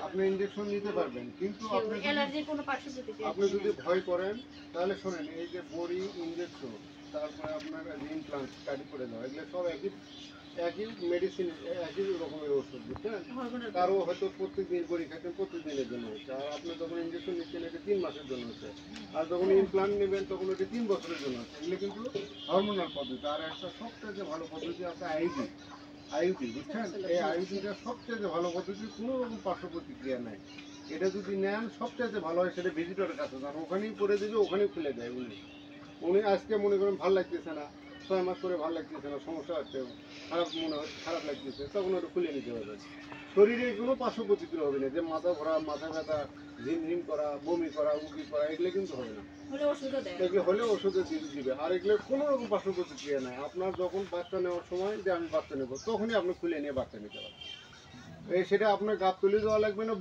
আপনি ইনজেকশন নিতে পারবেন, কিন্তু আপনি যদি ভয় করেন তাহলে শোনেন, এই যে বড়ি, ইনজেকশন, তারপরে আপনার ইমপ্লান্ট, কাটি করে দেওয়া, এগুলো সব একই মেডিসিন, একই রকমের ওষুধ, বুঝছেন? কারো হয়তো প্রত্যেকদিন বড়ি খাচ্ছেন, প্রত্যেকদিনের জন্য হচ্ছে, আর আপনি যখন ইনজেকশন নিচ্ছেন এটা 3 মাসের জন্য হচ্ছে, আর যখন ইমপ্লান্ট নেবেন তখন ওটা 3 বছরের জন্য হচ্ছে। এগুলো কিন্তু হরমোনাল পদ্ধতি। আর একটা সবচেয়ে ভালো পদ্ধতি আছে আইইউডি, বুঝছেন? এই আইইউডিটা সবচেয়ে ভালো পদ্ধতি, কোনো রকম পার্শ্ব প্রতিক্রিয়া নাই। এটা যদি নেন সবচেয়ে ভালো হয়, সেটা ভিজিটরের কাছে যান, ওখানেই করে দেবে, ওখানেই খুলে দেয়। উনি আজকে মনে করেন ভালো লাগতেছে না, 6 মাস করে ভালো লাগতেছে না, সমস্যা হচ্ছে, খারাপ মনে হচ্ছে, খারাপ লাগতেছে, তখন ওটা খুলে নিতে হবে। শরীরে কোনো পার্শ্ব প্রতিক্রিয়া হবে না, যে মাথা ঘোরা, মাথা ব্যথা, ঝিমঝিম করা, বমি করা, উল্টি করা, এগুলো কিন্তু হবে না। এগুলো হলে ওষুধে দিবে, আর এগুলোর কোনো রকম পার্শ্ব প্রতিক্রিয়া নাই। আপনার যখন বাচ্চা নেওয়ার সময় যে আমি বাচ্চা নেবো, তখনই আপনি খুলে নিয়ে বাচ্চা নিতে পারেন। সেটা আপনার গাছ তুলে দেওয়া লাগবে না।